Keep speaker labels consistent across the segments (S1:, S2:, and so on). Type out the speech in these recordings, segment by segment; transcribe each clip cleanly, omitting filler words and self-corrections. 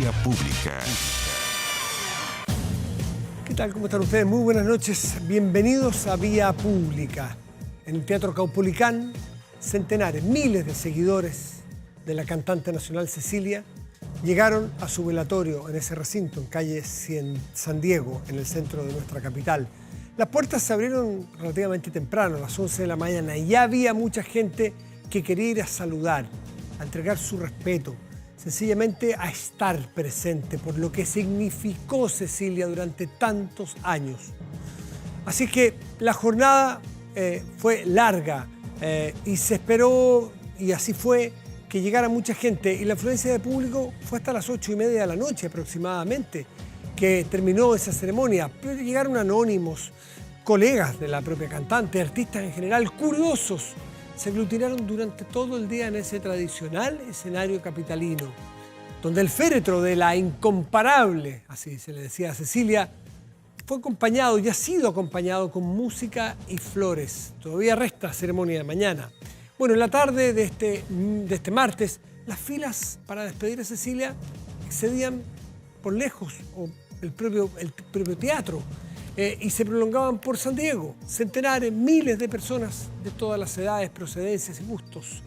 S1: Vía Pública.
S2: ¿Qué tal? ¿Cómo están ustedes? Muy buenas noches. Bienvenidos a Vía Pública. En el Teatro Caupolicán, centenares, miles de seguidores de la cantante nacional Cecilia llegaron a su velatorio en ese recinto, en calle San Diego, en el centro de nuestra capital. Las puertas se abrieron relativamente temprano, a las 11 de la mañana, y ya había mucha gente que quería ir a saludar, a entregar su respeto, sencillamente a estar presente por lo que significó Cecilia durante tantos años. Así que la jornada fue larga y se esperó, y así fue, que llegara mucha gente, y la afluencia de público fue hasta las 8:30 de la noche aproximadamente que terminó esa ceremonia. Pero llegaron anónimos, colegas de la propia cantante, artistas en general, curiosos. Se aglutinaron durante todo el día en ese tradicional escenario capitalino, donde el féretro de la incomparable, así se le decía a Cecilia, fue acompañado y ha sido acompañado con música y flores. Todavía resta ceremonia de mañana. Bueno, en la tarde de este martes, las filas para despedir a Cecilia excedían por lejos el propio teatro y se prolongaban por San Diego. Centenares, miles de personas de todas las edades, procedencias y gustos.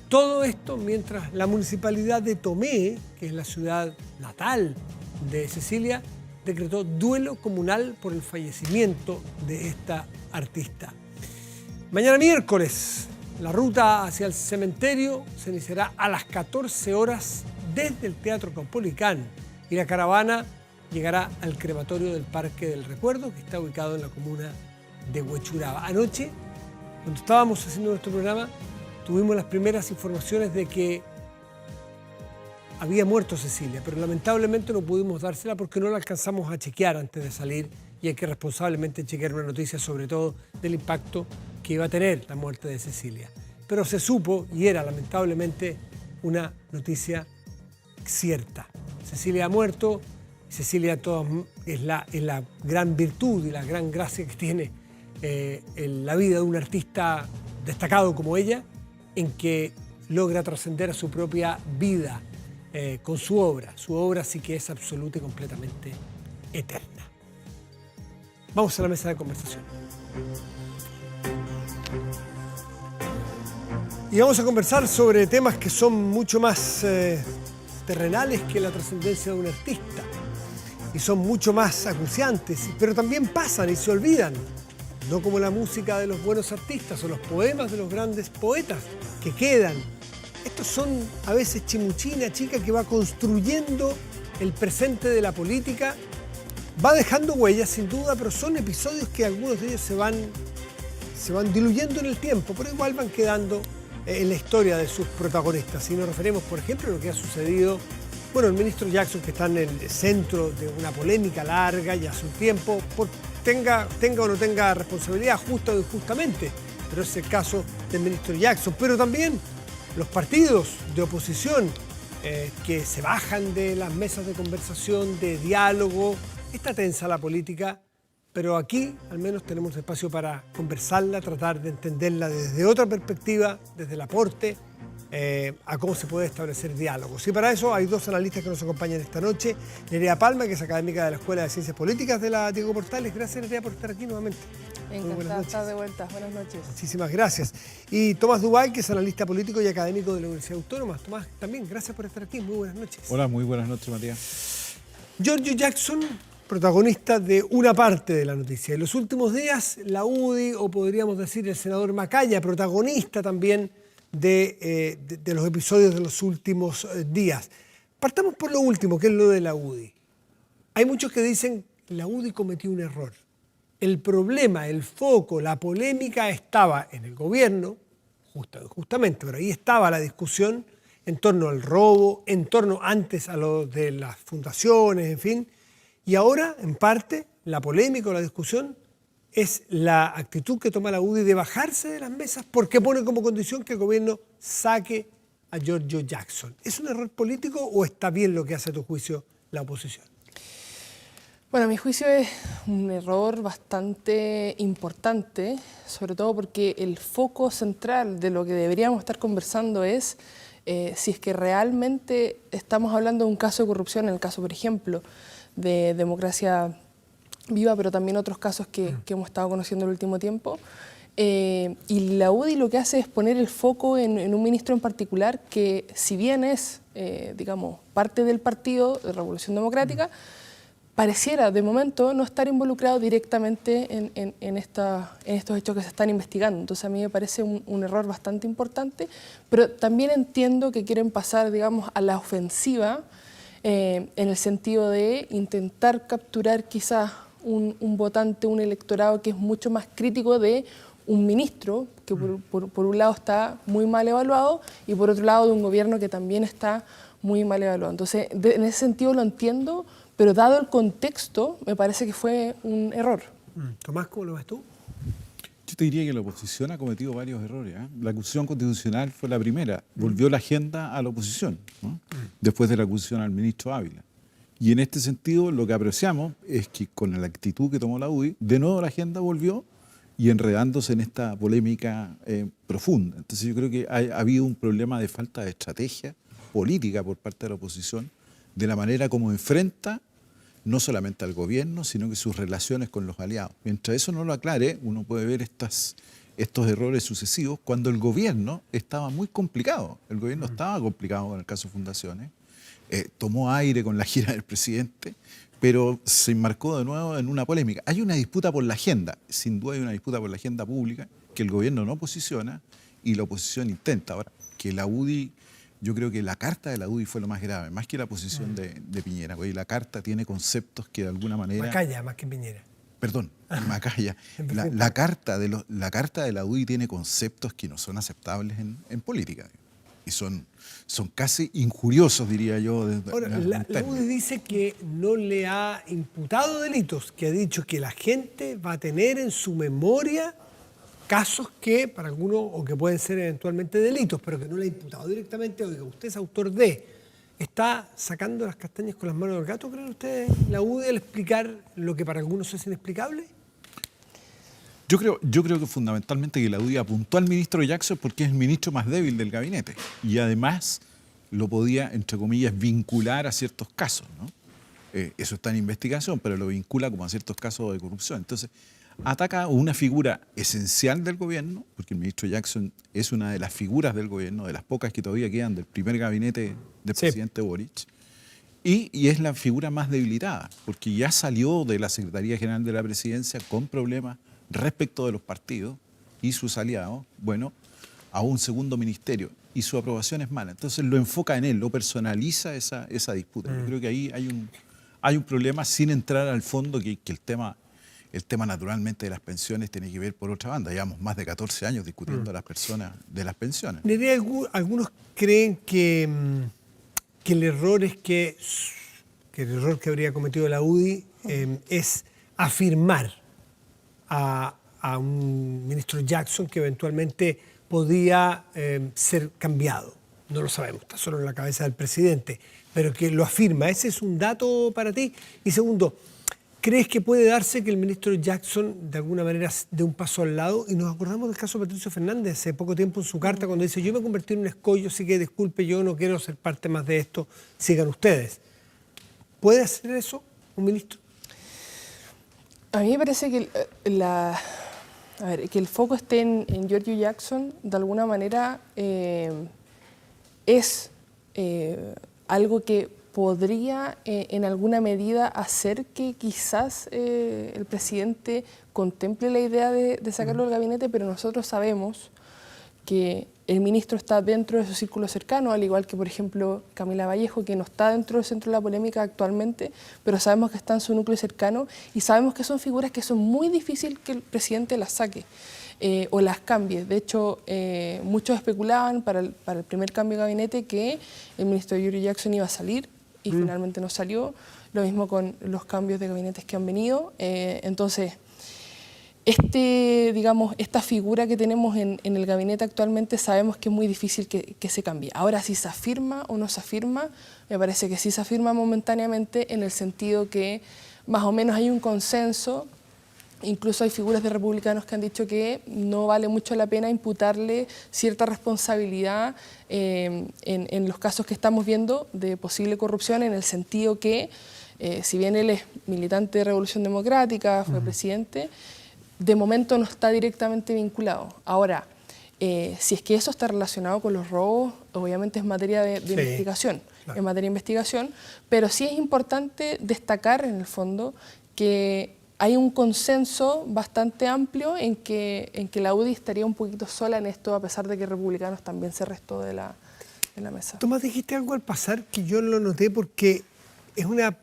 S2: Todo esto mientras la municipalidad de Tomé, que es la ciudad natal de Cecilia, decretó duelo comunal por el fallecimiento de esta artista. Mañana miércoles, la ruta hacia el cementerio se iniciará a las 14 horas desde el Teatro Caupolicán y la caravana llegará al crematorio del Parque del Recuerdo, que está ubicado en la comuna de Huechuraba. Anoche, cuando estábamos haciendo nuestro programa, tuvimos las primeras informaciones de que había muerto Cecilia, pero lamentablemente no pudimos dársela porque no la alcanzamos a chequear antes de salir, y hay que responsablemente chequear una noticia, sobre todo del impacto que iba a tener la muerte de Cecilia. Pero se supo, y era lamentablemente una noticia cierta. Cecilia ha muerto. Cecilia es la gran virtud y la gran gracia que tiene en la vida de un artista destacado como ella, en que logra trascender a su propia vida con su obra. Su obra sí que es absoluta y completamente eterna. Vamos a la mesa de conversación. Y vamos a conversar sobre temas que son mucho más terrenales que la trascendencia de un artista. Y son mucho más acuciantes, pero también pasan y se olvidan. No como la música de los buenos artistas o los poemas de los grandes poetas que quedan. Estos son a veces chimuchina chica que va construyendo el presente de la política, va dejando huellas sin duda, pero son episodios que algunos de ellos se van diluyendo en el tiempo, pero igual van quedando en la historia de sus protagonistas. Y nos referimos, por ejemplo, a lo que ha sucedido. Bueno, el ministro Jackson, que está en el centro de una polémica larga ya hace un tiempo, tenga o no tenga responsabilidad justa o injustamente, pero es el caso del ministro Jackson. Pero también los partidos de oposición que se bajan de las mesas de conversación, de diálogo. Está tensa la política, pero aquí al menos tenemos espacio para conversarla, tratar de entenderla desde otra perspectiva, desde el aporte, a cómo se puede establecer diálogos. Y para eso hay dos analistas que nos acompañan esta noche. Nerea Palma, que es académica de la Escuela de Ciencias Políticas de la Diego Portales. Gracias, Nerea, por estar aquí nuevamente.
S3: Encantada de estar de vuelta. Buenas noches.
S2: Muchísimas gracias. Y Tomás Dubay, que es analista político y académico de la Universidad Autónoma. Tomás, también gracias por estar aquí. Muy buenas noches.
S4: Hola, muy buenas noches, Matías.
S2: Giorgio Jackson, protagonista de una parte de la noticia. En los últimos días, la UDI, o podríamos decir el senador Macaya, protagonista también de los episodios de los últimos días. Partamos por lo último, que es lo de la UDI. Hay muchos que dicen que la UDI cometió un error. El problema, el foco, la polémica estaba en el gobierno, justamente, pero ahí estaba la discusión en torno al robo, en torno antes a lo de las fundaciones, en fin. Y ahora, en parte, la polémica o la discusión es la actitud que toma la UDI de bajarse de las mesas porque pone como condición que el gobierno saque a Giorgio Jackson. ¿Es un error político o está bien lo que hace a tu juicio la oposición?
S3: Bueno, a mi juicio es un error bastante importante, sobre todo porque el foco central de lo que deberíamos estar conversando es si es que realmente estamos hablando de un caso de corrupción, en el caso, por ejemplo, de Democracia Viva, pero también otros casos que hemos estado conociendo en el último tiempo, y la UDI lo que hace es poner el foco en un ministro en particular que, si bien es, digamos, parte del partido de Revolución Democrática, pareciera de momento no estar involucrado directamente en estos hechos que se están investigando. Entonces a mí me parece un error bastante importante, pero también entiendo que quieren pasar, digamos, a la ofensiva en el sentido de intentar capturar quizás un votante, un electorado que es mucho más crítico de un ministro que por un lado está muy mal evaluado y por otro lado de un gobierno que también está muy mal evaluado. Entonces, en ese sentido lo entiendo, pero dado el contexto, me parece que fue un error.
S2: Tomás, ¿cómo lo ves tú?
S4: Yo te diría que la oposición ha cometido varios errores. La acusación constitucional fue la primera. Volvió la agenda a la oposición, ¿no? Después de la acusación al ministro Ávila. Y en este sentido, lo que apreciamos es que con la actitud que tomó la UDI, de nuevo la agenda volvió y enredándose en esta polémica profunda. Entonces yo creo que ha habido un problema de falta de estrategia política por parte de la oposición, de la manera como enfrenta no solamente al gobierno, sino que sus relaciones con los aliados. Mientras eso no lo aclare, uno puede ver estos errores sucesivos cuando el gobierno estaba muy complicado. El gobierno estaba complicado con el caso Fundaciones, tomó aire con la gira del presidente, pero se enmarcó de nuevo en una polémica. Hay una disputa por la agenda, sin duda hay una disputa por la agenda pública, que el gobierno no posiciona y la oposición intenta. Ahora, que la UDI, yo creo que la carta de la UDI fue lo más grave, más que la posición de Piñera, porque la carta tiene conceptos que de alguna manera...
S2: Macaya, más que Piñera.
S4: Perdón, Macaya. La carta de la UDI tiene conceptos que no son aceptables en política. Y son casi injuriosos, diría yo.
S2: Ahora, la UDI dice que no le ha imputado delitos, que ha dicho que la gente va a tener en su memoria casos que para algunos, o que pueden ser eventualmente delitos, pero que no le ha imputado directamente. Oiga, usted es autor de... ¿Está sacando las castañas con las manos del gato, creen ustedes, la UDI, al explicar lo que para algunos es inexplicable?
S4: Yo creo que fundamentalmente que la UDI apuntó al ministro Jackson porque es el ministro más débil del gabinete y además lo podía, entre comillas, vincular a ciertos casos, ¿no? Eso está en investigación, pero lo vincula como a ciertos casos de corrupción. Entonces, ataca a una figura esencial del gobierno, porque el ministro Jackson es una de las figuras del gobierno, de las pocas que todavía quedan del primer gabinete del presidente Boric, y es la figura más debilitada, porque ya salió de la Secretaría General de la Presidencia con problemas respecto de los partidos y sus aliados, bueno, a un segundo ministerio, y su aprobación es mala. Entonces lo enfoca en él, lo personaliza esa disputa. Yo creo que ahí hay un problema sin entrar al fondo, que el tema naturalmente de las pensiones tiene que ver por otra banda. Llevamos más de 14 años discutiendo a las personas de las pensiones.
S2: Algunos creen que el error que habría cometido la UDI es afirmar a un ministro Jackson que eventualmente podía ser cambiado. No lo sabemos, está solo en la cabeza del presidente, pero que lo afirma. ¿Ese es un dato para ti? Y segundo, ¿crees que puede darse que el ministro Jackson de alguna manera dé un paso al lado? Y nos acordamos del caso de Patricio Fernández hace poco tiempo en su carta cuando dice: yo me convertí en un escollo, así que disculpe, yo no quiero ser parte más de esto, sigan ustedes. ¿Puede hacer eso un ministro?
S3: A mí me parece que que el foco esté en Giorgio Jackson, de alguna manera, es algo que podría en alguna medida hacer que quizás el presidente contemple la idea de sacarlo del gabinete, pero nosotros sabemos que el ministro está dentro de su círculo cercano, al igual que, por ejemplo, Camila Vallejo, que no está dentro del centro de la polémica actualmente, pero sabemos que está en su núcleo cercano y sabemos que son figuras que son muy difíciles que el presidente las saque o las cambie. De hecho, muchos especulaban para el primer cambio de gabinete que el ministro Giorgio Jackson iba a salir y finalmente no salió. Lo mismo con los cambios de gabinetes que han venido. Entonces, esta figura que tenemos en el gabinete actualmente sabemos que es muy difícil que se cambie. Ahora, si se afirma o no se afirma, me parece que sí se afirma momentáneamente, en el sentido que más o menos hay un consenso Incluso hay figuras de republicanos que han dicho que no vale mucho la pena imputarle cierta responsabilidad en los casos que estamos viendo de posible corrupción, en el sentido que, si bien él es militante de Revolución Democrática, fue presidente, de momento no está directamente vinculado. Ahora, si es que eso está relacionado con los robos, obviamente es materia de investigación, claro. Es materia de investigación, pero sí es importante destacar en el fondo que hay un consenso bastante amplio en que la UDI estaría un poquito sola en esto, a pesar de que Republicanos también se restó de la mesa.
S2: Tomás, dijiste algo al pasar que yo lo noté porque es una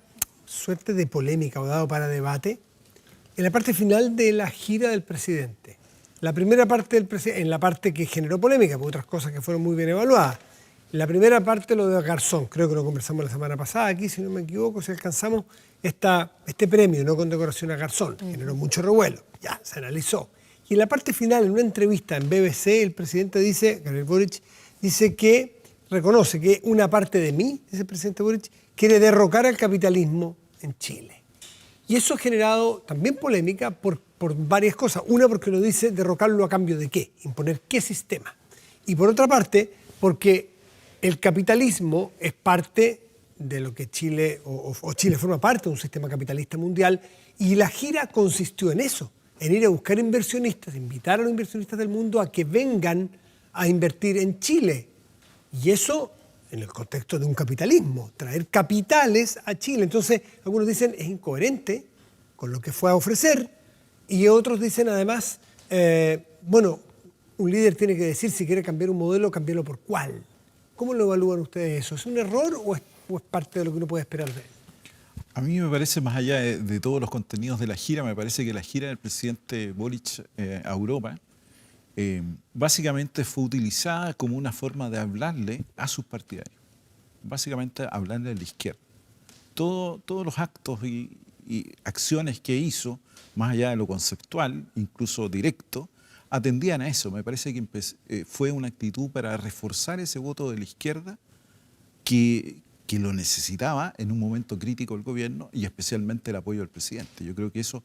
S2: suerte de polémica o dado para debate en la parte final de la gira del presidente. La primera parte del presidente, en la parte que generó polémica, por otras cosas que fueron muy bien evaluadas. La primera parte, lo de Garzón, creo que lo conversamos la semana pasada aquí, si no me equivoco, si alcanzamos este premio, no condecoración a Garzón, generó mucho revuelo, ya se analizó. Y en la parte final, en una entrevista en BBC, el presidente dice, Gabriel Boric, dice que reconoce que una parte de mí, dice el presidente Boric, quiere derrocar al capitalismo en Chile. Y eso ha generado también polémica por varias cosas. Una, porque lo dice derrocarlo a cambio de qué, imponer qué sistema. Y por otra parte, porque el capitalismo es parte de lo que Chile, o Chile forma parte de un sistema capitalista mundial, y la gira consistió en eso, en ir a buscar inversionistas, invitar a los inversionistas del mundo a que vengan a invertir en Chile. Y eso en el contexto de un capitalismo, traer capitales a Chile. Entonces, algunos dicen es incoherente con lo que fue a ofrecer, y otros dicen además, bueno, un líder tiene que decir si quiere cambiar un modelo, cambiarlo por cuál. ¿Cómo lo evalúan ustedes eso? ¿Es un error o es parte de lo que uno puede esperar de él?
S4: A mí me parece, más allá de todos los contenidos de la gira, me parece que la gira del presidente Boric a Europa básicamente fue utilizada como una forma de hablarle a sus partidarios. Básicamente hablarle a la izquierda. Todos los actos y acciones que hizo, más allá de lo conceptual, incluso directo, atendían a eso. Me parece que fue una actitud para reforzar ese voto de la izquierda que lo necesitaba en un momento crítico del gobierno y especialmente el apoyo del presidente. Yo creo que eso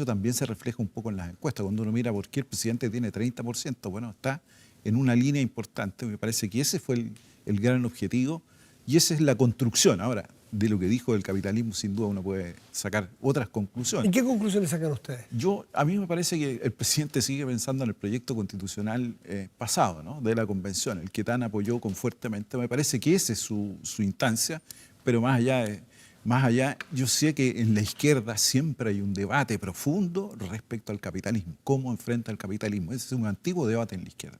S4: también se refleja un poco en las encuestas. Cuando uno mira por qué el presidente tiene 30%, bueno, está en una línea importante. Me parece que ese fue el gran objetivo y esa es la construcción. Ahora, de lo que dijo del capitalismo, sin duda uno puede sacar otras conclusiones.
S2: ¿Y qué conclusiones sacan ustedes?
S4: A mí me parece que el presidente sigue pensando en el proyecto constitucional pasado, ¿no? De la convención, el que tan apoyó con fuertemente. Me parece que esa es su instancia, pero más allá, yo sé que en la izquierda siempre hay un debate profundo respecto al capitalismo, cómo enfrenta el capitalismo. Ese es un antiguo debate en la izquierda.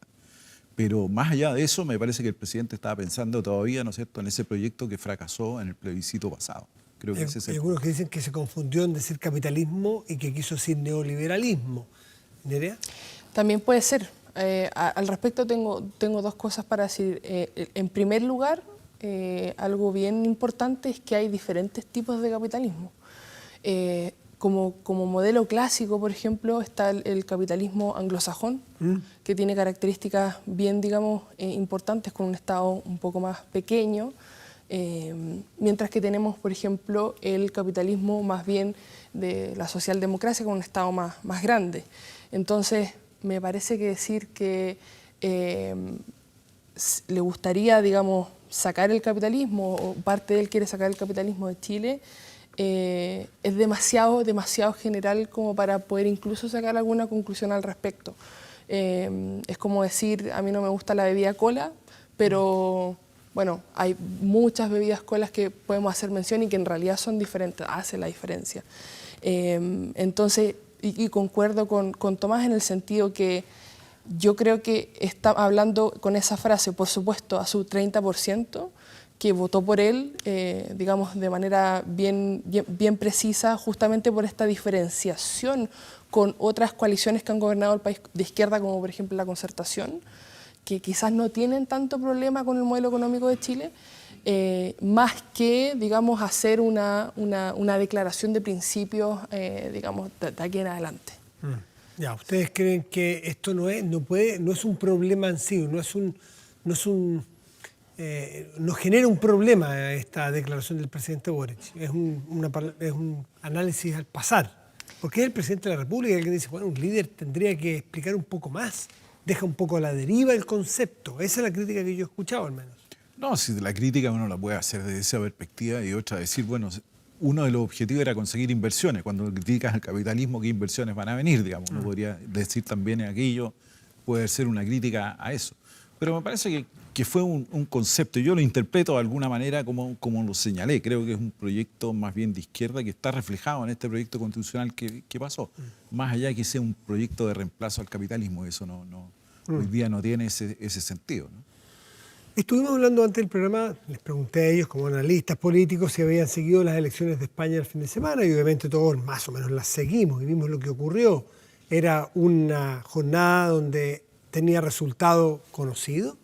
S4: Pero más allá de eso, me parece que el presidente estaba pensando todavía, ¿no es cierto?, en ese proyecto que fracasó en el plebiscito pasado. Creo que
S2: hay algunos que dicen que se confundió en decir capitalismo y que quiso decir neoliberalismo. ¿Nerea?
S3: También puede ser. Al respecto tengo dos cosas para decir. En primer lugar, algo bien importante es que hay diferentes tipos de capitalismo. Como modelo clásico, por ejemplo, está el capitalismo anglosajón, que tiene características bien, digamos, importantes, con un Estado un poco más pequeño, mientras que tenemos, por ejemplo, el capitalismo más bien de la socialdemocracia, con un Estado más grande. Entonces, me parece que decir que le gustaría, digamos, sacar el capitalismo, o parte de él quiere sacar el capitalismo de Chile, es demasiado general como para poder incluso sacar alguna conclusión al respecto. Es como decir, a mí no me gusta la bebida cola, pero bueno, hay muchas bebidas colas que podemos hacer mención y que en realidad son diferentes, hace la diferencia. Entonces, y concuerdo con Tomás en el sentido que yo creo que está hablando con esa frase, por supuesto, a su 30%, que votó por él, digamos, de manera bien precisa, justamente por esta diferenciación con otras coaliciones que han gobernado el país de izquierda, como por ejemplo la Concertación, que quizás no tienen tanto problema con el modelo económico de Chile, más que, digamos, hacer una declaración de principios, digamos, de aquí en adelante.
S2: Ya, ¿ustedes creen que esto no es un problema en sí, no genera un problema esta declaración del presidente Boric? Es un análisis al pasar. Porque es el presidente de la República, alguien dice, bueno, un líder tendría que explicar un poco más, deja un poco a la deriva el concepto. Esa es la crítica que yo he escuchado al menos.
S4: No, si la crítica uno la puede hacer desde esa perspectiva y otra decir, bueno, uno de los objetivos era conseguir inversiones. Cuando criticas al capitalismo, ¿qué inversiones van a venir? Digamos, uno podría decir también aquello, puede ser una crítica a eso. Pero me parece que fue un concepto, yo lo interpreto de alguna manera como lo señalé. Creo que es un proyecto más bien de izquierda que está reflejado en este proyecto constitucional que pasó. Más allá de que sea un proyecto de reemplazo al capitalismo, eso hoy día no tiene ese sentido, ¿no?
S2: Estuvimos hablando antes del programa, les pregunté a ellos como analistas políticos si habían seguido las elecciones de España el fin de semana y obviamente todos más o menos las seguimos y vimos lo que ocurrió. Era una jornada donde tenía resultado conocido,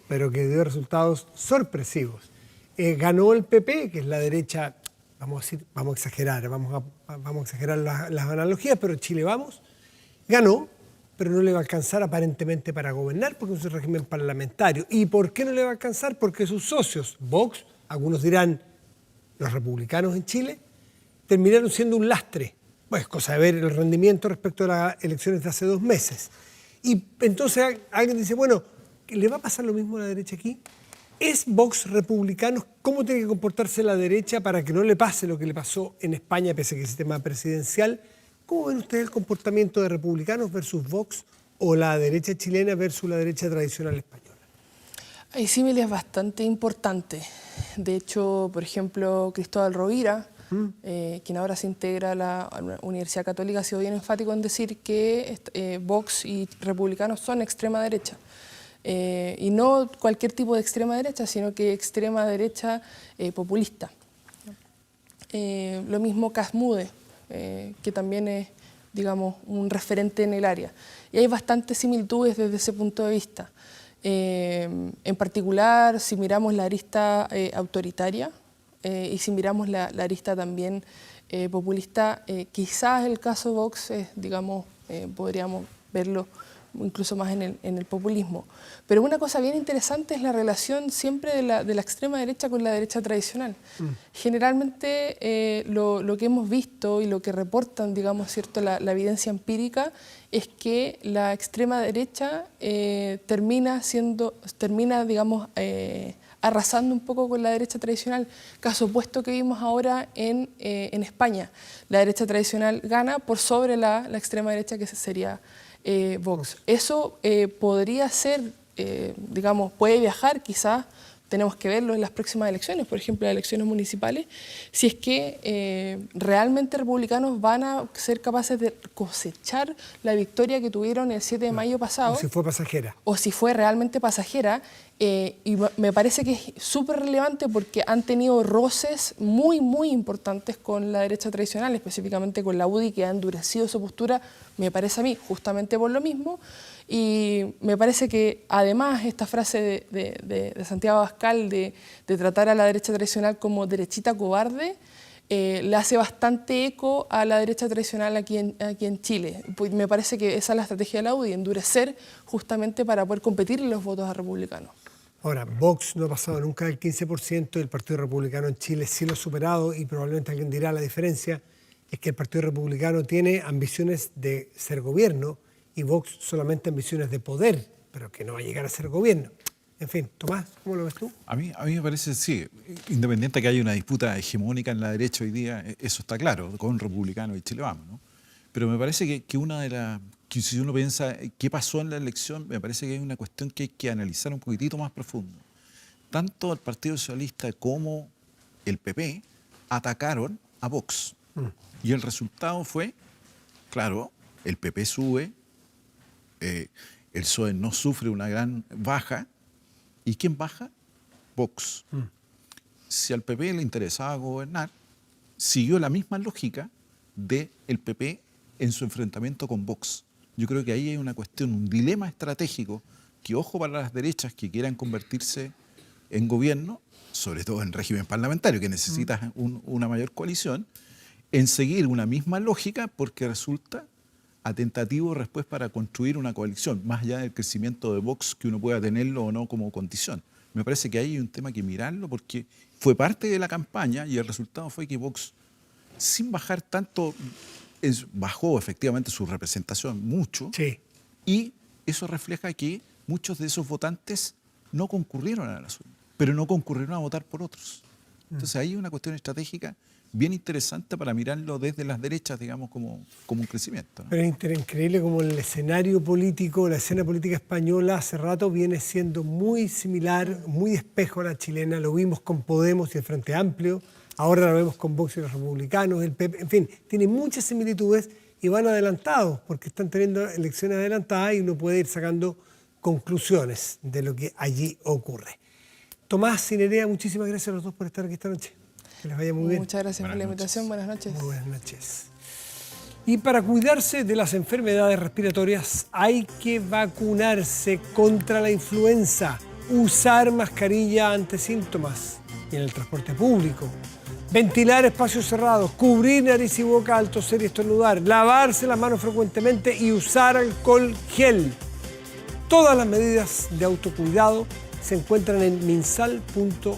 S2: pero que dio resultados sorpresivos. Ganó el PP, que es la derecha, vamos a exagerar, vamos a exagerar las analogías, pero Chile Vamos, ganó, pero no le va a alcanzar aparentemente para gobernar porque es un régimen parlamentario. ¿Y por qué no le va a alcanzar? Porque sus socios, Vox, algunos dirán los republicanos en Chile, terminaron siendo un lastre. Pues es cosa de ver el rendimiento respecto a las elecciones de hace 2 meses. Y entonces alguien dice, bueno, ¿le va a pasar lo mismo a la derecha aquí? ¿Es Vox republicano? ¿Cómo tiene que comportarse la derecha para que no le pase lo que le pasó en España, pese a que el sistema presidencial? ¿Cómo ven ustedes el comportamiento de republicanos versus Vox o la derecha chilena versus la derecha tradicional española?
S3: Hay símiles bastante importantes. De hecho, por ejemplo, Cristóbal Rovira, quien ahora se integra a la Universidad Católica, ha sido bien enfático en decir que Vox y republicanos son extrema derecha. Y no cualquier tipo de extrema derecha, sino que extrema derecha populista. Lo mismo Casmude, que también es, digamos, un referente en el área. Y hay bastantes similitudes desde ese punto de vista. En particular, si miramos la arista autoritaria y si miramos la arista también populista, quizás el caso Vox es, digamos, podríamos verlo incluso más en el populismo. Pero una cosa bien interesante es la relación siempre de la extrema derecha con la derecha tradicional. Generalmente lo que hemos visto y lo que reportan, digamos, ¿cierto? La evidencia empírica es que la extrema derecha termina, digamos, arrasando un poco con la derecha tradicional, caso opuesto que vimos ahora en España. La derecha tradicional gana por sobre la extrema derecha, que sería Vox. Eso podría ser, digamos, puede viajar quizás, tenemos que verlo en las próximas elecciones, por ejemplo, las elecciones municipales, si es que realmente republicanos van a ser capaces de cosechar la victoria que tuvieron el 7 de mayo pasado.
S2: O si fue pasajera.
S3: O si fue realmente pasajera. Y me parece que es súper relevante porque han tenido roces muy, muy importantes con la derecha tradicional, específicamente con la UDI, que ha endurecido su postura, me parece a mí, justamente por lo mismo. Y me parece que además esta frase de Santiago Abascal de tratar a la derecha tradicional como derechita cobarde, le hace bastante eco a la derecha tradicional aquí en Chile. Pues me parece que esa es la estrategia de la UDI, endurecer justamente para poder competir en los votos a republicanos.
S2: Ahora, Vox no ha pasado nunca del 15% y el Partido Republicano en Chile sí lo ha superado y probablemente alguien dirá la diferencia es que el Partido Republicano tiene ambiciones de ser gobierno y Vox solamente ambiciones de poder, pero que no va a llegar a ser gobierno. En fin, Tomás, ¿cómo lo ves tú?
S4: A mí me parece, sí, independiente de que haya una disputa hegemónica en la derecha hoy día, eso está claro, con republicanos y Chile Vamos, ¿no? Pero me parece que una de las, que si uno piensa qué pasó en la elección, me parece que hay una cuestión que hay que analizar un poquitito más profundo. Tanto el Partido Socialista como el PP atacaron a Vox. Y el resultado fue, claro, el PP sube, el PSOE no sufre una gran baja. ¿Y quién baja? Vox. Si al PP le interesaba gobernar, siguió la misma lógica del PP en su enfrentamiento con Vox. Yo creo que ahí hay una cuestión, un dilema estratégico que, ojo para las derechas que quieran convertirse en gobierno, sobre todo en régimen parlamentario, que necesita una mayor coalición, en seguir una misma lógica porque resulta atentativo después para construir una coalición, más allá del crecimiento de Vox, que uno pueda tenerlo o no como condición. Me parece que ahí hay un tema que mirarlo porque fue parte de la campaña y el resultado fue que Vox, sin bajar tanto bajó efectivamente su representación mucho.
S2: Sí.
S4: Y eso refleja que muchos de esos votantes no concurrieron a las urnas, pero no concurrieron a votar por otros. Entonces ahí hay una cuestión estratégica bien interesante para mirarlo desde las derechas, digamos, como un crecimiento, ¿no?
S2: Pero es increíble como el escenario político, la escena política española hace rato viene siendo muy similar, muy espejo a la chilena. Lo vimos con Podemos y el Frente Amplio, ahora lo vemos con Vox y los republicanos, el PP, en fin, tiene muchas similitudes y van adelantados porque están teniendo elecciones adelantadas y uno puede ir sacando conclusiones de lo que allí ocurre. Tomás y Nerea, muchísimas gracias a los dos por estar aquí esta noche. Que les vaya muy bien.
S3: Muchas gracias por la invitación. Buenas noches.
S2: Muy buenas noches. Y para cuidarse de las enfermedades respiratorias hay que vacunarse contra la influenza, usar mascarilla ante síntomas y en el transporte público, ventilar espacios cerrados, cubrir nariz y boca al toser y estornudar, lavarse las manos frecuentemente y usar alcohol gel. Todas las medidas de autocuidado se encuentran en minsal.cl,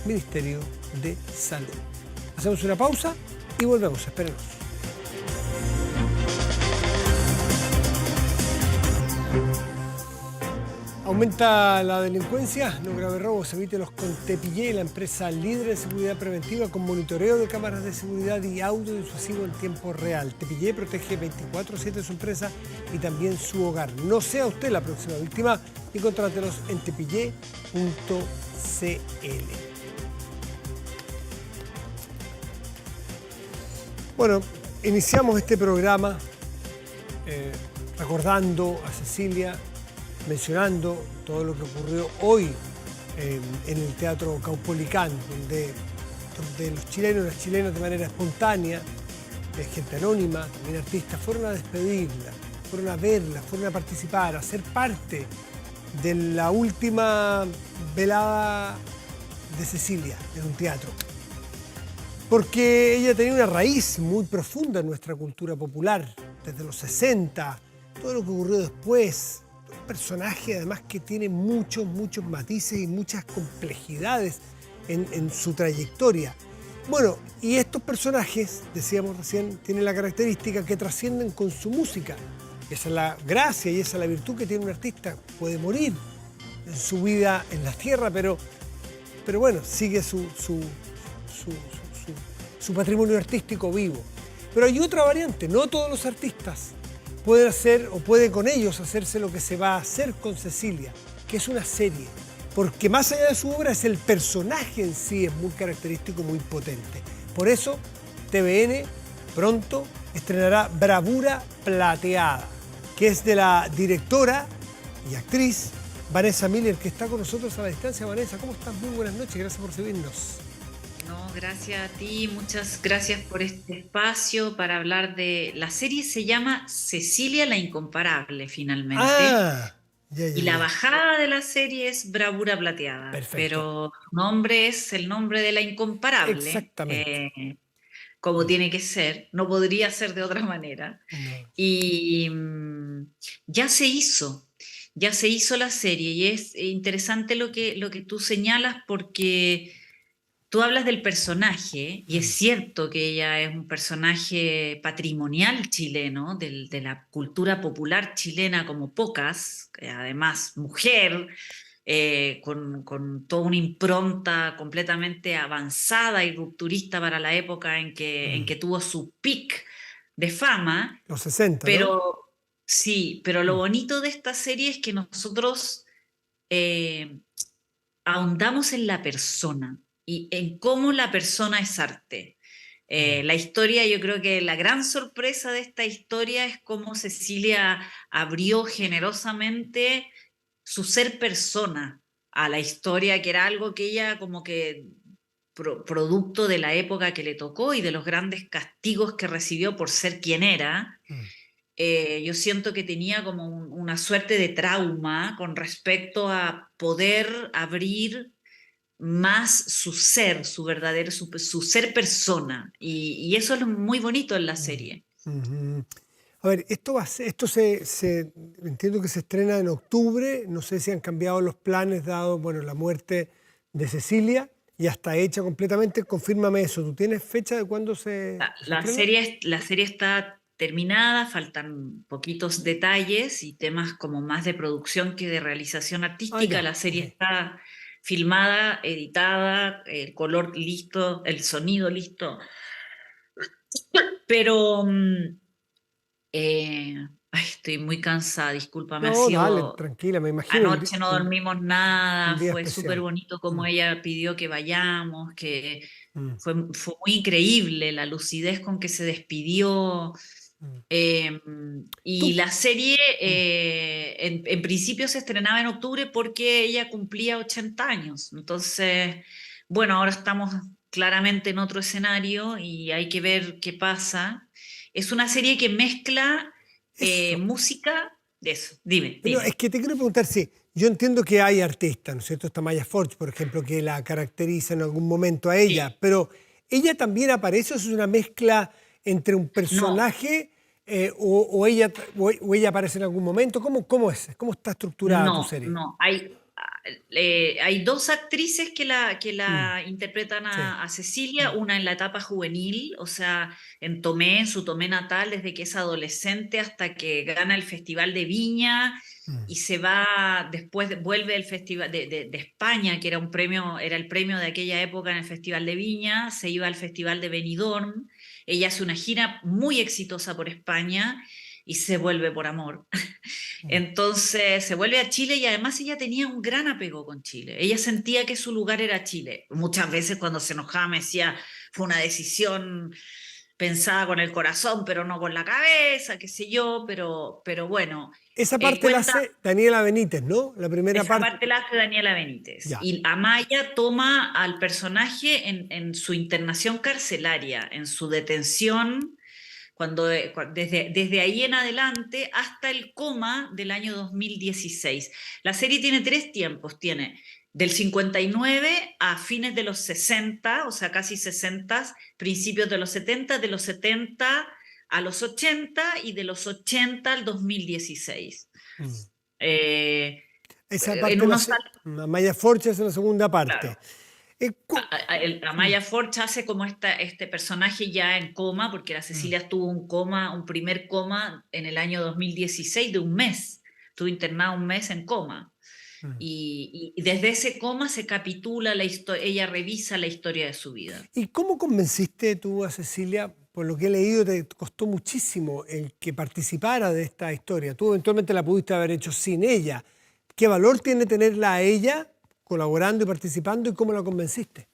S2: Ministerio de Salud. Hacemos una pausa y volvemos. Espérenos. Aumenta la delincuencia, no grave robos, evítelos con Tepillé, la empresa líder en seguridad preventiva con monitoreo de cámaras de seguridad y audio disuasivo en tiempo real. Tepillé protege 24/7 su empresa y también su hogar. No sea usted la próxima víctima y contrátelos en tepillé.cl. Bueno, iniciamos este programa recordando a Cecilia, mencionando todo lo que ocurrió hoy en el Teatro Caupolicán, donde los chilenos y las chilenas de manera espontánea, gente anónima, también artistas, fueron a despedirla, fueron a verla, fueron a participar, a ser parte de la última velada de Cecilia en un teatro. Porque ella tenía una raíz muy profunda en nuestra cultura popular, desde los 60, todo lo que ocurrió después. Un personaje además que tiene muchos matices y muchas complejidades en su trayectoria. Bueno, y estos personajes, decíamos recién, tienen la característica que trascienden con su música. Esa es la gracia y esa es la virtud que tiene un artista. Puede morir en su vida en la tierra, pero bueno, sigue su patrimonio artístico vivo. Pero hay otra variante, no todos los artistas pueden hacer o puede con ellos hacerse lo que se va a hacer con Cecilia, que es una serie, porque más allá de su obra es el personaje en sí, es muy característico, muy potente. Por eso TVN pronto estrenará Bravura Plateada, que es de la directora y actriz Vanessa Miller, que está con nosotros a la distancia. Vanessa, ¿cómo estás? Muy buenas noches, gracias por recibirnos.
S1: No, gracias a ti, muchas gracias por este espacio para hablar de... La serie se llama Cecilia la Incomparable, finalmente. Y la bajada de la serie es Bravura Plateada.
S2: Perfecto.
S1: Pero su nombre es el nombre de la Incomparable.
S2: Exactamente.
S1: Como tiene que ser, no podría ser de otra manera.
S2: No.
S1: Y ya se hizo la serie y es interesante lo que tú señalas porque... Tú hablas del personaje, y es cierto que ella es un personaje patrimonial chileno, de la cultura popular chilena como pocas, además mujer, con toda una impronta completamente avanzada y rupturista para la época en que tuvo su pic de fama.
S2: Los 60,
S1: pero,
S2: ¿no?
S1: Sí, pero lo bonito de esta serie es que nosotros ahondamos en la persona y en cómo la persona es arte. La historia, yo creo que la gran sorpresa de esta historia es cómo Cecilia abrió generosamente su ser persona a la historia, que era algo que ella como que producto de la época que le tocó y de los grandes castigos que recibió por ser quien era. Yo siento que tenía como una suerte de trauma con respecto a poder abrir más su ser, su verdadero, su ser persona. Y eso es muy bonito en la serie.
S2: A ver, entiendo que se estrena en octubre, no sé si han cambiado los planes dado, bueno, la muerte de Cecilia ya está hecha completamente. Confírmame eso. ¿Tú tienes fecha de cuándo se
S1: La
S2: estrena?
S1: la serie está terminada, faltan poquitos detalles y temas como más de producción que de realización
S2: Ah,
S1: artística.
S2: ya,
S1: La serie
S2: ok.
S1: está filmada, editada, el color listo, el sonido listo, pero ay, estoy muy cansada, discúlpame, ha
S2: No, dale,
S1: sido...
S2: tranquila, me imagino
S1: Anoche no dormimos
S2: un
S1: nada,
S2: día
S1: fue súper
S2: especial.
S1: bonito como
S2: Mm,
S1: ella pidió que vayamos, que
S2: mm,
S1: fue muy increíble la lucidez con que se despidió.
S2: mm.
S1: eh, y
S2: Tú,
S1: la serie
S2: mm.
S1: en principio se estrenaba en octubre porque ella cumplía 80 años. Entonces, bueno, ahora estamos claramente en otro escenario y hay que ver qué pasa. Es una serie que mezcla
S2: Eso.
S1: música de eso. Dime,
S2: No,
S1: dime.
S2: es que te quiero preguntar, sí, yo entiendo que hay artistas, ¿no es cierto? Está Maya Forge, por ejemplo, que la caracteriza en algún momento a ella,
S1: Sí.
S2: pero ella también aparece, ¿o es una mezcla entre un
S1: No,
S2: personaje o ella, o ella aparece en algún momento? ¿Cómo es? ¿Cómo está estructurada tu
S1: no,
S2: serie?
S1: no. Hay dos actrices que
S2: Mm,
S1: la interpretan
S2: sí.
S1: a Cecilia, una en la etapa juvenil, o sea, en Tomé, en su Tomé natal, desde que es adolescente hasta que gana el Festival de Viña
S2: Mm,
S1: y se va, después vuelve el Festival de España, que era un premio, era el premio de aquella época en el Festival de Viña, se iba al Festival de Benidorm, ella hace una gira muy exitosa por España y se vuelve por amor.
S2: mm.
S1: Entonces se vuelve a Chile y además ella tenía un gran apego con Chile. Ella sentía que su lugar era Chile. Muchas veces cuando se enojaba me decía, fue una decisión pensada con el corazón, pero no con la cabeza, qué sé yo, pero bueno,
S2: Esa parte la
S1: cuenta,
S2: hace Daniela Benítez, ¿no? La primera
S1: esa
S2: parte.
S1: parte la hace Daniela Benítez.
S2: Ya.
S1: Y Amaya toma al personaje en su internación carcelaria, en su detención desde ahí en adelante hasta el coma del año 2016. La serie tiene tres tiempos, tiene del 59 a fines de los 60, o sea, casi 60, principios de los 70 a los 80 y de los 80 al 2016.
S2: Mm.
S1: Eh,
S2: Esa
S1: en
S2: parte la
S1: unos
S2: hace Maya Forge, es la segunda parte.
S1: claro,
S2: Eh, cu- mm,
S1: Amaya Forch hace como este personaje ya en coma, porque la
S2: mm,
S1: Cecilia tuvo un coma, un primer coma en el año 2016 de un mes. Estuvo internada un mes en coma.
S2: mm.
S1: Y desde ese coma se capitula la historia, ella revisa la historia de su vida.
S2: ¿Y cómo convenciste tú a Cecilia? Por lo que he leído, te costó muchísimo el que participara de esta historia. Tú eventualmente la pudiste haber hecho sin ella. ¿Qué valor tiene tenerla a ella colaborando y participando y cómo la convenciste?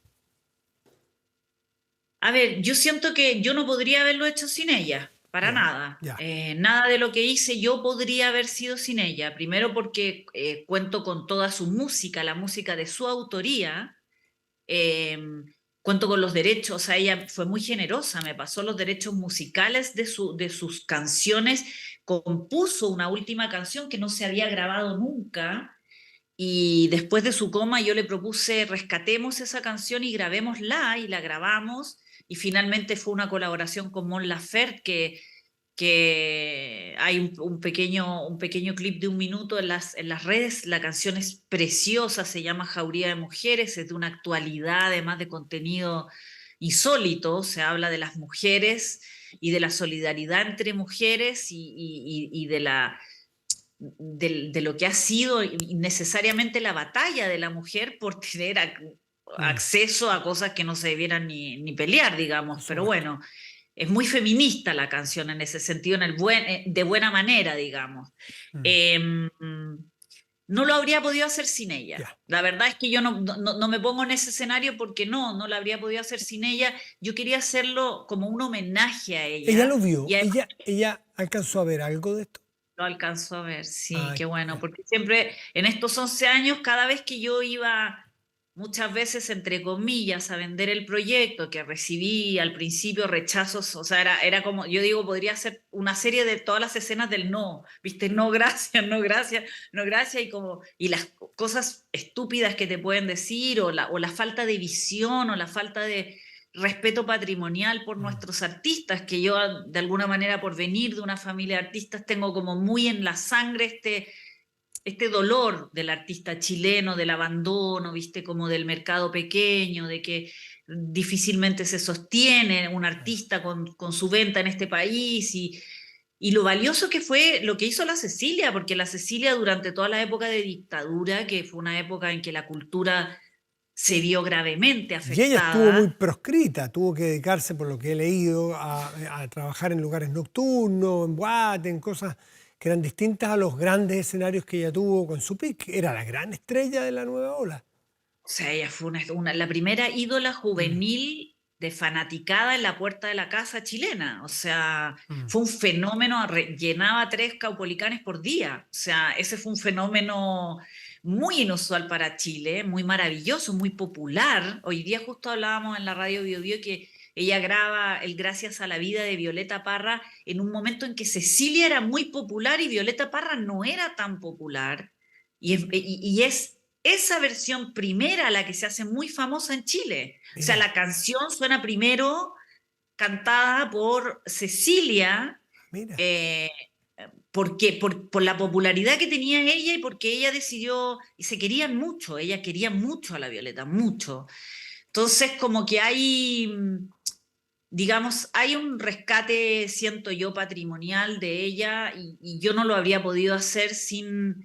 S1: A ver, yo siento que yo no podría haberlo hecho sin ella, para
S2: Ya,
S1: nada.
S2: ya.
S1: Nada de lo que hice yo podría haber sido sin ella. Primero porque cuento con toda su música, la música de su autoría. eh, Cuento con los derechos, o sea, ella fue muy generosa, me pasó los derechos musicales de sus canciones, compuso una última canción que no se había grabado nunca y después de su coma yo le propuse rescatemos esa canción y grabémosla y la grabamos y finalmente fue una colaboración con Mon Laferte que hay un pequeño clip de un minuto en las redes, la canción es preciosa, se llama Jauría de Mujeres, es de una actualidad además de contenido insólito, se habla de las mujeres y de la solidaridad entre mujeres y de lo que ha sido necesariamente la batalla de la mujer por tener
S2: Mm,
S1: acceso a cosas que no se debieran ni pelear,
S2: por
S1: digamos, pero
S2: supuesto.
S1: bueno, es muy feminista la canción en ese sentido, de buena manera, digamos.
S2: Mm,
S1: Eh, no lo habría podido hacer sin ella.
S2: ya.
S1: La verdad es que yo no me pongo en ese escenario porque no lo habría podido hacer sin ella. Yo quería hacerlo como un homenaje a
S2: Ella lo
S1: ella y
S2: vio,
S1: además
S2: ella alcanzó a ver algo de esto.
S1: lo alcanzó a ver, sí,
S2: Ay,
S1: qué bueno,
S2: ya.
S1: porque siempre en estos 11 años, cada vez que yo iba, muchas veces, entre comillas, a vender el proyecto, que recibí al principio rechazos, o sea, era como, yo digo, podría ser una serie de todas las escenas del no, ¿viste? No, gracias, no, gracias, no, gracias, y las cosas estúpidas que te pueden decir, o la falta de visión, o la falta de respeto patrimonial por
S2: Mm,
S1: nuestros artistas, que yo de alguna manera por venir de una familia de artistas tengo como muy en la sangre este dolor del artista chileno, del abandono, viste, como del mercado pequeño, de que difícilmente se sostiene un artista con su venta en este país y lo valioso que fue lo que hizo la Cecilia, porque la Cecilia durante toda la época de dictadura, que fue una época en que la cultura se vio gravemente
S2: Y ella estuvo muy
S1: afectada.
S2: proscrita, tuvo que dedicarse, por lo que he leído, a trabajar en lugares nocturnos, en boates, en cosas que eran distintas a los grandes escenarios que ella tuvo con su pick. Era la gran estrella de la nueva ola.
S1: O sea, ella fue la primera ídola
S2: Mm,
S1: juvenil de fanaticada en la puerta de la casa chilena. O sea,
S2: mm.
S1: fue un fenómeno, llenaba 3 caupolicanes por día. O sea, ese fue un fenómeno muy inusual para Chile, muy maravilloso, muy popular. Hoy día justo hablábamos en la radio Bio Bio que ella graba el Gracias a la vida de Violeta Parra en un momento en que Cecilia era muy popular y Violeta Parra no era tan popular. Y es esa versión primera la que se hace muy famosa en Chile. O sea,
S2: Mira,
S1: la canción suena primero cantada por Cecilia,
S2: mira.
S1: eh, porque, por la popularidad que tenía ella y porque ella decidió, y se querían mucho, ella quería mucho a la Violeta, mucho. Entonces, como que hay, digamos, hay un rescate, siento yo, patrimonial de ella y yo no lo habría podido hacer sin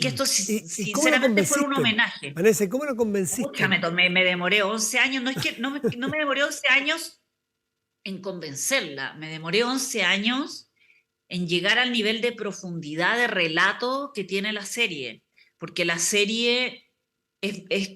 S1: que
S2: Mm.
S1: esto
S2: ¿Y cómo la
S1: sinceramente fuera un
S2: convenciste,
S1: homenaje.
S2: Vanessa? ¿Cómo la
S1: Pucha,
S2: convenciste?
S1: me demoré 11 años, no es que no me demoré 11 años en convencerla, me demoré 11 años en llegar al nivel de profundidad de relato que tiene la serie, porque la serie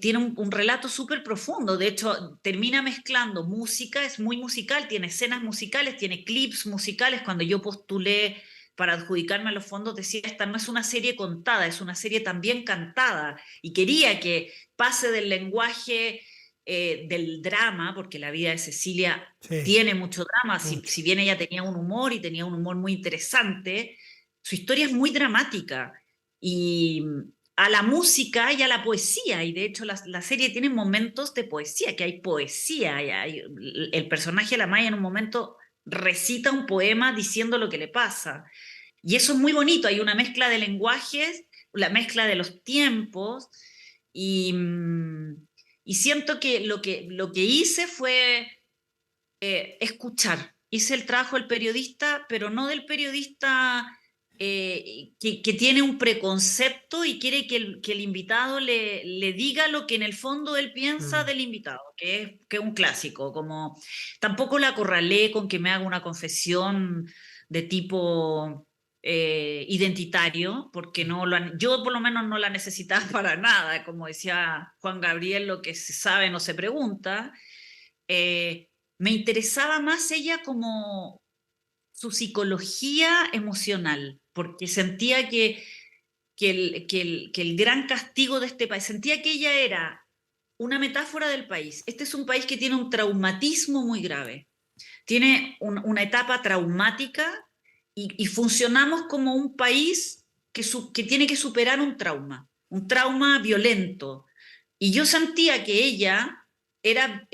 S1: tiene un relato súper profundo, de hecho termina mezclando música, es muy musical, tiene escenas musicales, tiene clips musicales. Cuando yo postulé para adjudicarme a los fondos decía, esta no es una serie contada, es una serie también cantada, y quería que pase del lenguaje del drama, porque la vida de Cecilia
S2: Sí,
S1: tiene mucho drama,
S2: mucho.
S1: si bien ella tenía un humor y tenía un humor muy interesante, su historia es muy dramática. Y a la música y a la poesía, y de hecho la serie tiene momentos de poesía, que hay poesía, el personaje de la Maya en un momento recita un poema diciendo lo que le pasa. Y eso es muy bonito, hay una mezcla de lenguajes, la mezcla de los tiempos, y, y siento que lo que hice fue escuchar. Hice el trabajo del periodista, pero no del periodista que tiene un preconcepto y quiere que el invitado le diga lo que en el fondo él piensa
S2: Mm.
S1: del invitado, que es un clásico. Como tampoco la acorralé con que me haga una confesión de tipo identitario, porque yo por lo menos no la necesitaba para nada. Como decía Juan Gabriel, lo que se sabe no se pregunta. Me interesaba más ella como su psicología emocional, porque sentía que el gran castigo de este país, sentía que ella era una metáfora del país. Este es un país que tiene un traumatismo muy grave, tiene una etapa traumática y funcionamos como un país que tiene que superar un trauma violento. Y yo sentía que ella era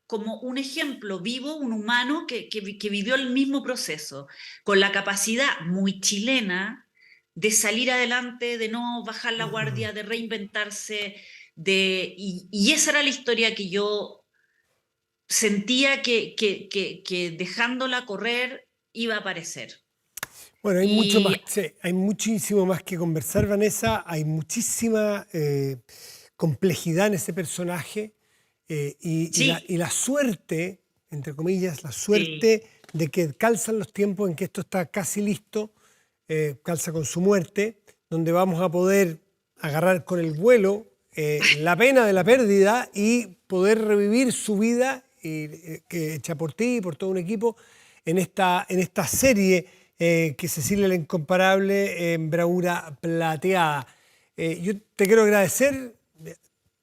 S1: como un ejemplo vivo, un humano que vivió el mismo proceso, con la capacidad muy chilena de salir adelante, de no bajar la
S2: Mm.
S1: guardia, de reinventarse, y esa era la historia que yo sentía que dejándola correr iba a aparecer.
S2: Bueno, hay mucho más,
S1: Y
S2: sí, hay muchísimo más que conversar, Vanessa. Hay muchísima complejidad en ese personaje y
S1: sí,
S2: la suerte, entre comillas, la
S1: sí,
S2: suerte de que calzan los tiempos en que esto está casi listo, calza con su muerte, donde vamos a poder agarrar con el vuelo la pena de la pérdida y poder revivir su vida que hecha por ti y por todo un equipo en esta serie que Cecilia la Incomparable en Bravura Plateada. Yo te quiero agradecer,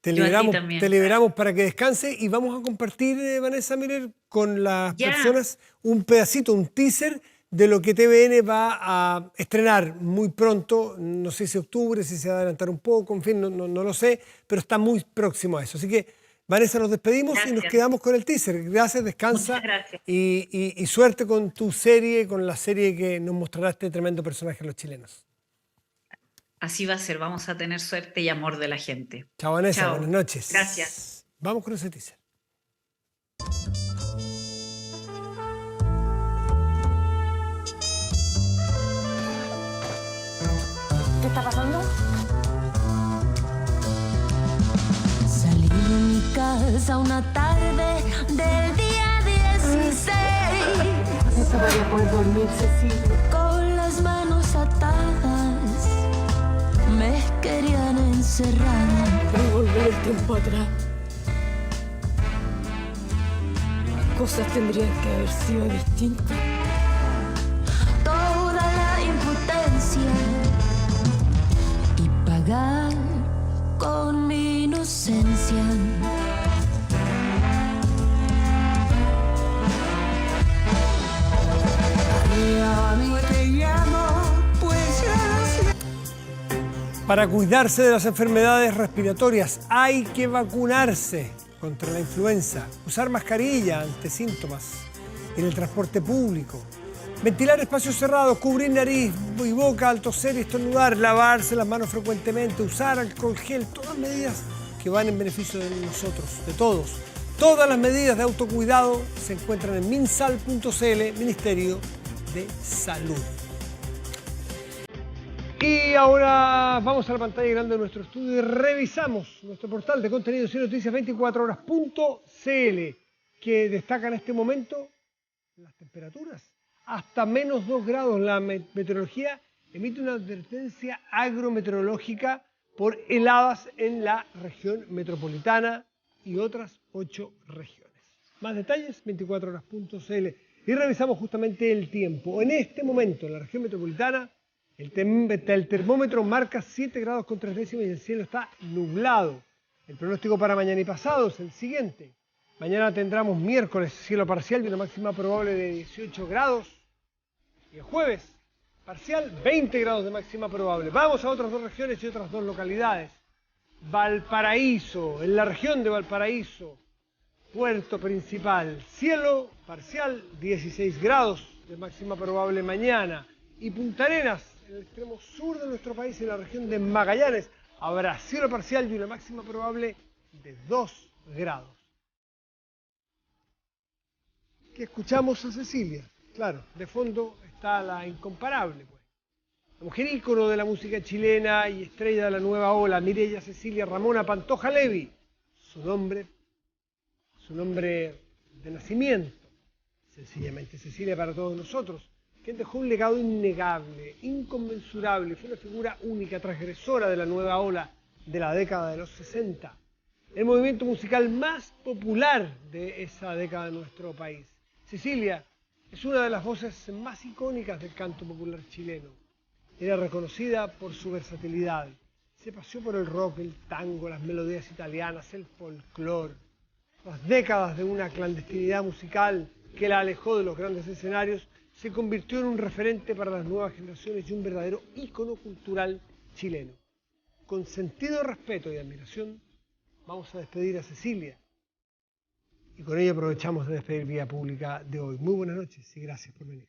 S1: yo a ti
S2: te
S1: también.
S2: liberamos para que descanse y vamos a compartir, Vanessa Miller, con las
S1: Ya,
S2: personas un pedacito, un teaser de lo que TVN va a estrenar muy pronto, no sé si octubre, si se va a adelantar un poco, en fin, no lo sé, pero está muy próximo a eso. Así que, Vanessa, nos despedimos y nos
S1: gracias.
S2: quedamos con el teaser. Gracias,
S1: Muchas
S2: descansa
S1: gracias.
S2: y suerte con tu serie, con la serie que nos mostrará este tremendo personaje de los chilenos.
S1: así va a ser, vamos a tener suerte y amor de la gente.
S2: Chao, Vanessa,
S1: Chao.
S2: buenas noches.
S1: Gracias.
S2: Vamos con ese teaser.
S5: ¿Qué está pasando?
S6: Salí de mi casa una tarde del día 16.
S5: Así se vaya a poder dormir, Cecilia.
S6: Con las manos atadas, me querían encerrar.
S5: Voy a volver el tiempo atrás. Las cosas tendrían que haber sido distintas.
S6: Toda la impotencia y pagar con mi inocencia.
S2: Para cuidarse de las enfermedades respiratorias hay que vacunarse contra la influenza, usar mascarilla ante síntomas, en el transporte público, ventilar espacios cerrados, cubrir nariz y boca al toser y estornudar, lavarse las manos frecuentemente, usar alcohol gel, todas medidas que van en beneficio de nosotros, de todos. Todas las medidas de autocuidado se encuentran en minsal.cl, Ministerio de Salud. Y ahora vamos a la pantalla grande de nuestro estudio y revisamos nuestro portal de contenidos y noticias 24horas.cl, que destaca en este momento las temperaturas. Hasta menos 2 grados. La meteorología emite una advertencia agrometeorológica por heladas en la región metropolitana y otras 8 regiones. Más detalles, 24horas.cl. Y revisamos justamente el tiempo. En este momento, en la región metropolitana, el termómetro marca 7 grados con 3 décimas y el cielo está nublado. El pronóstico para mañana y pasado es el siguiente. Mañana tendremos miércoles cielo parcial y una máxima probable de 18 grados. Y el jueves, parcial, 20 grados de máxima probable. Vamos a otras 2 regiones y otras 2 localidades. Valparaíso, en la región de Valparaíso, puerto principal, cielo parcial, 16 grados de máxima probable mañana. Y Punta Arenas, en el extremo sur de nuestro país, en la región de Magallanes, habrá cielo parcial y una máxima probable de 2 grados. ¿Qué escuchamos a Cecilia? Claro, de fondo está la incomparable, pues. La mujer ícono de la música chilena y estrella de la nueva ola, Mireya Cecilia Ramona Pantoja Levi. Su nombre de nacimiento, sencillamente Cecilia para todos nosotros, quien dejó un legado innegable, inconmensurable, fue una figura única, transgresora de la nueva ola de la década de los 60, el movimiento musical más popular de esa década de nuestro país. Cecilia es una de las voces más icónicas del canto popular chileno. Era reconocida por su versatilidad. Se paseó por el rock, el tango, las melodías italianas, el folclore. Las décadas de una clandestinidad musical que la alejó de los grandes escenarios se convirtió en un referente para las nuevas generaciones y un verdadero ícono cultural chileno. Con sentido de respeto y admiración, vamos a despedir a Cecilia. Y con ello aprovechamos de despedir Vía Pública de hoy. Muy buenas noches y gracias por venir.